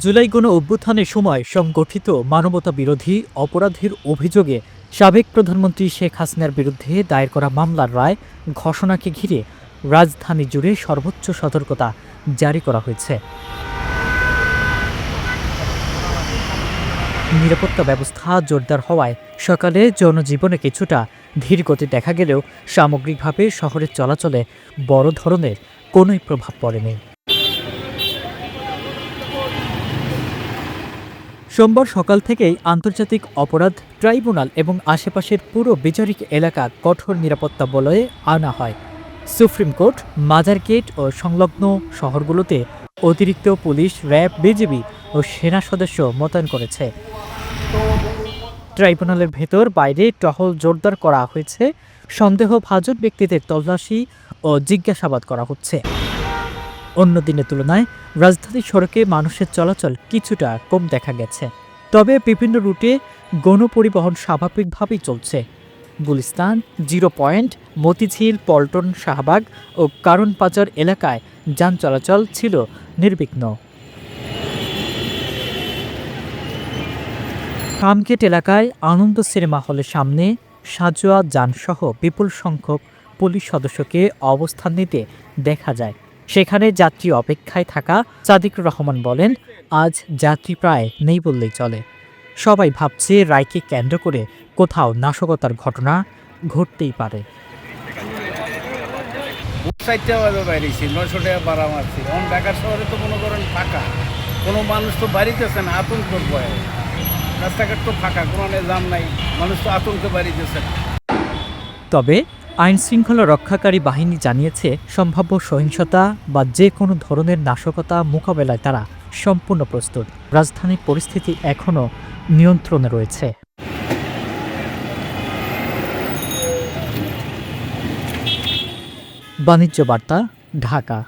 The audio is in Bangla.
জুলাই গণ অভ্যুত্থানের সময় সংগঠিত মানবতাবিরোধী অপরাধের অভিযোগে সাবেক প্রধানমন্ত্রী শেখ হাসিনার বিরুদ্ধে দায়ের করা মামলার রায় ঘোষণাকে ঘিরে রাজধানী জুড়ে সর্বোচ্চ সতর্কতা জারি করা হয়েছে। নিরাপত্তা ব্যবস্থা জোরদার হওয়ায় সকালে জনজীবনে কিছুটা ধীরগতি দেখা গেলেও সামগ্রিকভাবে শহরের চলাচলে বড় ধরনের কোনোই প্রভাব পড়েনি। সোমবার সকাল থেকেই আন্তর্জাতিক অপরাধ ট্রাইব্যুনাল এবং আশেপাশের পুরো বিচারিক এলাকা কঠোর নিরাপত্তা বলয়ে আনা হয়। সুপ্রিম কোর্ট, মাজার গেট ও সংলগ্ন শহরগুলোতে অতিরিক্ত পুলিশ, র্যাব, বিজিবি ও সেনা সদস্য মোতায়েন করেছে। ট্রাইব্যুনালের ভেতর বাইরে টহল জোরদার করা হয়েছে। সন্দেহভাজন ব্যক্তিদের তল্লাশি ও জিজ্ঞাসাবাদ করা হচ্ছে। অন্য দিনের তুলনায় রাজধানী সড়কে মানুষের চলাচল কিছুটা কম দেখা গেছে, তবে বিভিন্ন রুটে গণপরিবহন স্বাভাবিকভাবেই চলছে। গুলিস্তান, জিরো পয়েন্ট, মতিঝিল, পল্টন, শাহবাগ ও কারণ বাজার এলাকায় যান চলাচল ছিল নির্বিঘ্ন। ফার্মগেট এলাকায় আনন্দ সিনেমা হলের সামনে সাজোয়া যানসহ বিপুল সংখ্যক পুলিশ সদস্যকে অবস্থান নিতে দেখা যায়। সেখানে যাত্রী অপেক্ষায় থাকা সাদিকুর রহমান বলেন, আজ যাত্রী প্রায় নেই বললেই চলে। সবাই ভাবছে রায়কে কেন্দ্র করে কোথাও নাশকতার ঘটনা ঘটতেই পারে। ঢাকা শহরে তো মনে করেন ফাঁকা, কোনো মানুষ তো বাড়িতেছে না, আতঙ্ক ভয়ে। রাস্তাঘাট তো ফাঁকা, কোনো জাম নাই, মানুষ তো আতঙ্কে বাড়িতেছে না। তবে আইন শৃঙ্খলা রক্ষাকারী বাহিনী জানিয়েছে, সম্ভাব্য সহিংসতা বা যে কোনো ধরনের নাশকতা মোকাবেলায় তারা সম্পূর্ণ প্রস্তুত। রাজধানীর পরিস্থিতি এখনও নিয়ন্ত্রণে রয়েছে। বাণিজ্য বার্তা, ঢাকা।